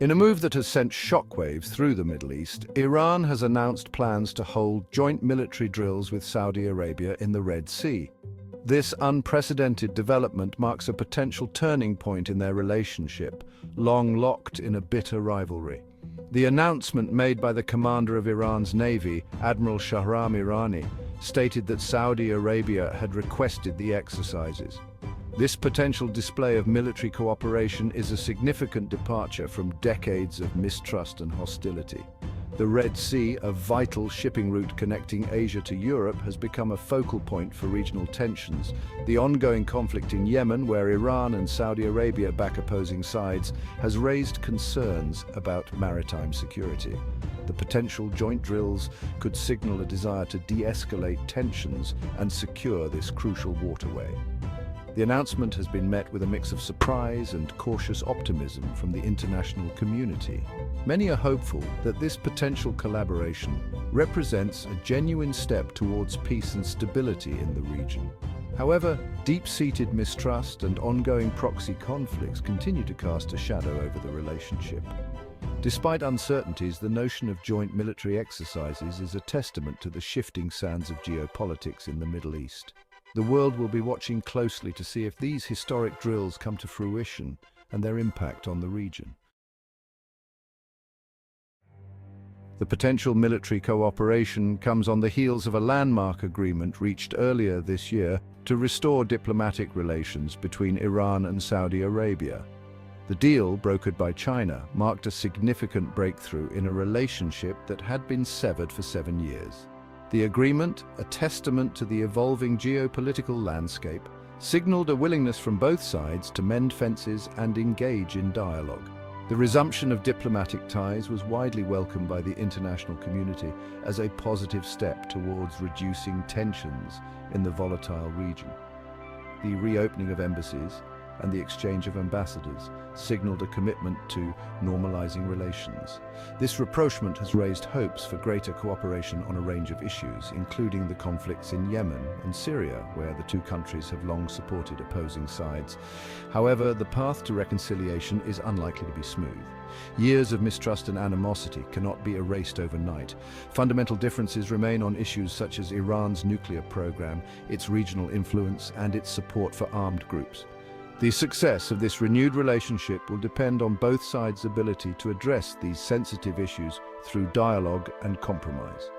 In a move that has sent shockwaves through the Middle East, Iran has announced plans to hold joint military drills with Saudi Arabia in the Red Sea. This unprecedented development marks a potential turning point in their relationship, long locked in a bitter rivalry. The announcement made by the commander of Iran's Navy, Admiral Shahram Irani, stated that Saudi Arabia had requested the exercises. This potential display of military cooperation is a significant departure from decades of mistrust and hostility. The Red Sea, a vital shipping route connecting Asia to Europe, has become a focal point for regional tensions. The ongoing conflict in Yemen, where Iran and Saudi Arabia back opposing sides, has raised concerns about maritime security. The potential joint drills could signal a desire to de-escalate tensions and secure this crucial waterway. The announcement has been met with a mix of surprise and cautious optimism from the international community. Many are hopeful that this potential collaboration represents a genuine step towards peace and stability in the region. However, deep-seated mistrust and ongoing proxy conflicts continue to cast a shadow over the relationship. Despite uncertainties, the notion of joint military exercises is a testament to the shifting sands of geopolitics in the Middle East. The world will be watching closely to see if these historic drills come to fruition and their impact on the region. The potential military cooperation comes on the heels of a landmark agreement reached earlier this year to restore diplomatic relations between Iran and Saudi Arabia. The deal, brokered by China, marked a significant breakthrough in a relationship that had been severed for 7 years. The agreement, a testament to the evolving geopolitical landscape, signaled a willingness from both sides to mend fences and engage in dialogue. The resumption of diplomatic ties was widely welcomed by the international community as a positive step towards reducing tensions in the volatile region. The reopening of embassies and the exchange of ambassadors signaled a commitment to normalizing relations. This rapprochement has raised hopes for greater cooperation on a range of issues, including the conflicts in Yemen and Syria, where the two countries have long supported opposing sides. However, the path to reconciliation is unlikely to be smooth. Years of mistrust and animosity cannot be erased overnight. Fundamental differences remain on issues such as Iran's nuclear program, its regional influence, and its support for armed groups. The success of this renewed relationship will depend on both sides' ability to address these sensitive issues through dialogue and compromise.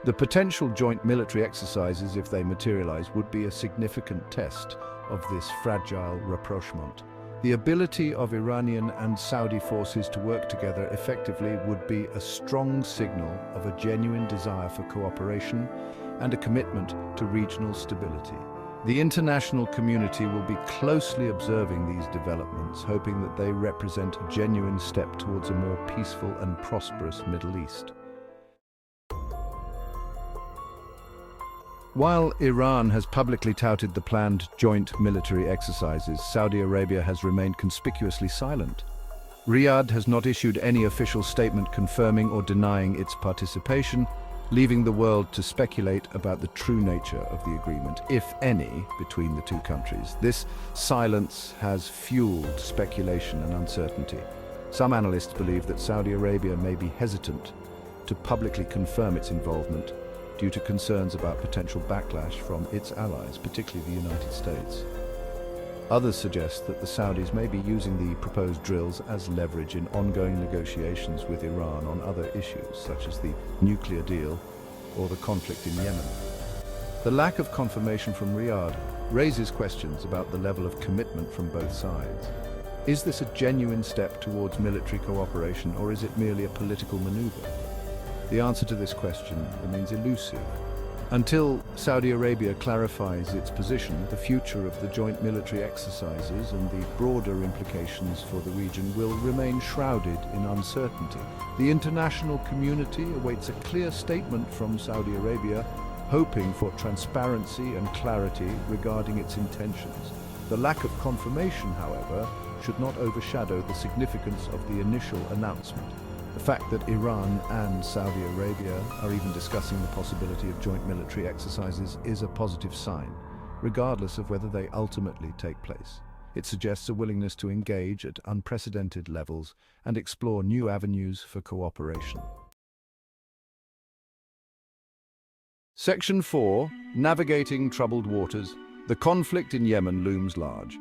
The potential joint military exercises, if they materialize, would be a significant test of this fragile rapprochement. The ability of Iranian and Saudi forces to work together effectively would be a strong signal of a genuine desire for cooperation and a commitment to regional stability. The international community will be closely observing these developments, hoping that they represent a genuine step towards a more peaceful and prosperous Middle East. While Iran has publicly touted the planned joint military exercises, Saudi Arabia has remained conspicuously silent. Riyadh has not issued any official statement confirming or denying its participation, leaving the world to speculate about the true nature of the agreement, if any, between the two countries. This silence has fueled speculation and uncertainty. Some analysts believe that Saudi Arabia may be hesitant to publicly confirm its involvement due to concerns about potential backlash from its allies, particularly the United States. Others suggest that the Saudis may be using the proposed drills as leverage in ongoing negotiations with Iran on other issues, such as the nuclear deal or the conflict in Yemen. The lack of confirmation from Riyadh raises questions about the level of commitment from both sides. Is this a genuine step towards military cooperation, or is it merely a political maneuver? The answer to this question remains elusive. Until Saudi Arabia clarifies its position, the future of the joint military exercises and the broader implications for the region will remain shrouded in uncertainty. The international community awaits a clear statement from Saudi Arabia, hoping for transparency and clarity regarding its intentions. The lack of confirmation, however, should not overshadow the significance of the initial announcement. The fact that Iran and Saudi Arabia are even discussing the possibility of joint military exercises is a positive sign, regardless of whether they ultimately take place. It suggests a willingness to engage at unprecedented levels and explore new avenues for cooperation. Section 4. Navigating Troubled Waters. The conflict in Yemen looms large.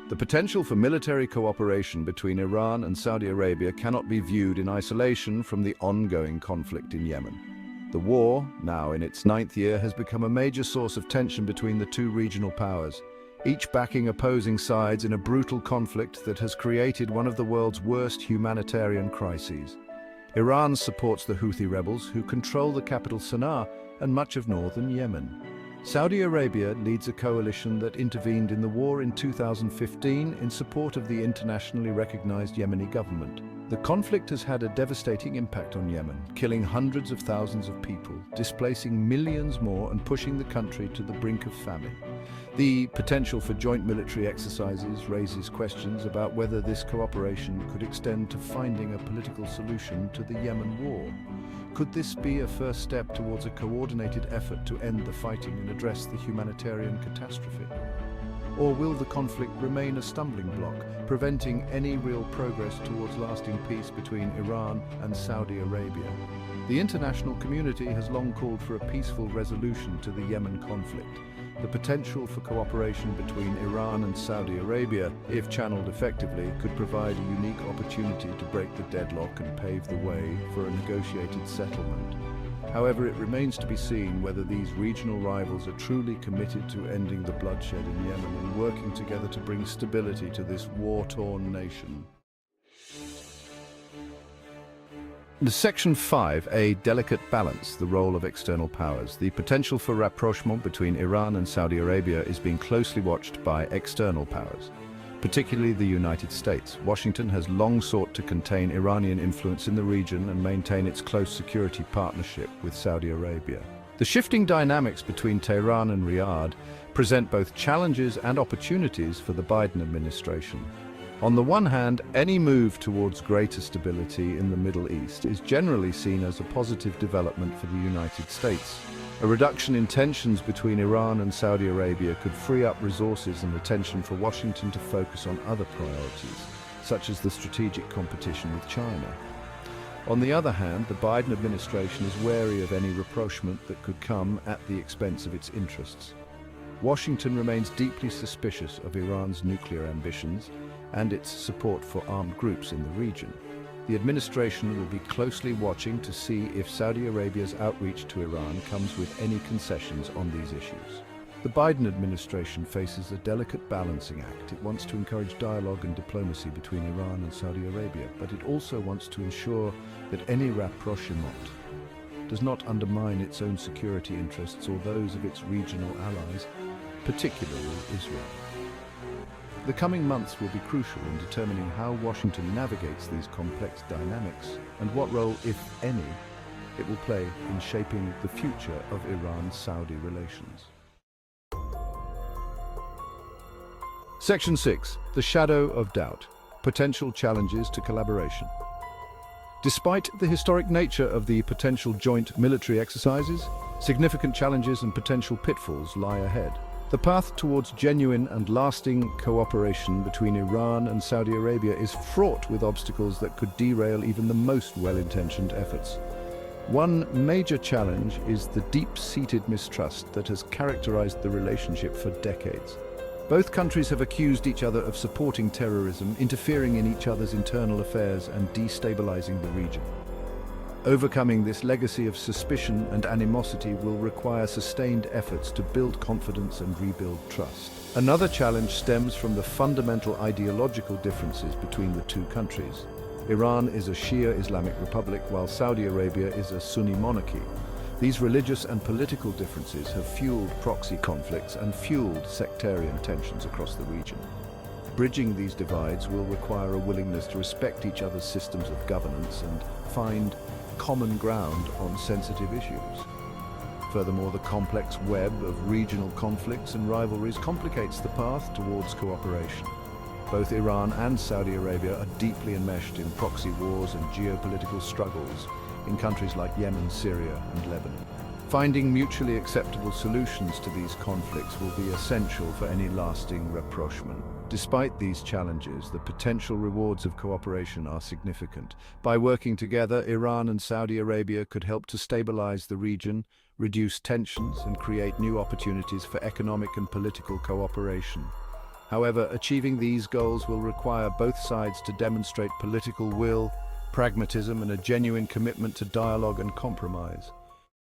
The potential for military cooperation between Iran and Saudi Arabia cannot be viewed in isolation from the ongoing conflict in Yemen. The war, now in its 9th year, has become a major source of tension between the two regional powers, each backing opposing sides in a brutal conflict that has created one of the world's worst humanitarian crises. Iran supports the Houthi rebels, who control the capital Sana'a and much of northern Yemen. Saudi Arabia leads a coalition that intervened in the war in 2015 in support of the internationally recognized Yemeni government. The conflict has had a devastating impact on Yemen, killing hundreds of thousands of people, displacing millions more and pushing the country to the brink of famine. The potential for joint military exercises raises questions about whether this cooperation could extend to finding a political solution to the Yemen war. Could this be a first step towards a coordinated effort to end the fighting and address the humanitarian catastrophe? Or will the conflict remain a stumbling block, preventing any real progress towards lasting peace between Iran and Saudi Arabia? The international community has long called for a peaceful resolution to the Yemen conflict. The potential for cooperation between Iran and Saudi Arabia, if channeled effectively, could provide a unique opportunity to break the deadlock and pave the way for a negotiated settlement. However, it remains to be seen whether these regional rivals are truly committed to ending the bloodshed in Yemen and working together to bring stability to this war-torn nation. Section 5, a delicate balance, the role of external powers. The potential for rapprochement between Iran and Saudi Arabia is being closely watched by external powers, particularly the United States. Washington has long sought to contain Iranian influence in the region and maintain its close security partnership with Saudi Arabia. The shifting dynamics between Tehran and Riyadh present both challenges and opportunities for the Biden administration. On the one hand, any move towards greater stability in the Middle East is generally seen as a positive development for the United States. A reduction in tensions between Iran and Saudi Arabia could free up resources and attention for Washington to focus on other priorities, such as the strategic competition with China. On the other hand, the Biden administration is wary of any rapprochement that could come at the expense of its interests. Washington remains deeply suspicious of Iran's nuclear ambitions and its support for armed groups in the region. The administration will be closely watching to see if Saudi Arabia's outreach to Iran comes with any concessions on these issues. The Biden administration faces a delicate balancing act. It wants to encourage dialogue and diplomacy between Iran and Saudi Arabia, but it also wants to ensure that any rapprochement does not undermine its own security interests or those of its regional allies, particularly Israel. The coming months will be crucial in determining how Washington navigates these complex dynamics and what role, if any, it will play in shaping the future of Iran-Saudi relations. Section 6. The Shadow of Doubt. Potential challenges to collaboration. Despite the historic nature of the potential joint military exercises, significant challenges and potential pitfalls lie ahead. The path towards genuine and lasting cooperation between Iran and Saudi Arabia is fraught with obstacles that could derail even the most well-intentioned efforts. One major challenge is the deep-seated mistrust that has characterized the relationship for decades. Both countries have accused each other of supporting terrorism, interfering in each other's internal affairs, and destabilizing the region. Overcoming this legacy of suspicion and animosity will require sustained efforts to build confidence and rebuild trust. Another challenge stems from the fundamental ideological differences between the two countries. Iran is a Shia Islamic republic, while Saudi Arabia is a Sunni monarchy. These religious and political differences have fueled proxy conflicts and fueled sectarian tensions across the region. Bridging these divides will require a willingness to respect each other's systems of governance and find common ground on sensitive issues. Furthermore, the complex web of regional conflicts and rivalries complicates the path towards cooperation. Both Iran and Saudi Arabia are deeply enmeshed in proxy wars and geopolitical struggles in countries like Yemen, Syria, and Lebanon. Finding mutually acceptable solutions to these conflicts will be essential for any lasting rapprochement. Despite these challenges, the potential rewards of cooperation are significant. By working together, Iran and Saudi Arabia could help to stabilize the region, reduce tensions, and create new opportunities for economic and political cooperation. However, achieving these goals will require both sides to demonstrate political will, pragmatism, and a genuine commitment to dialogue and compromise.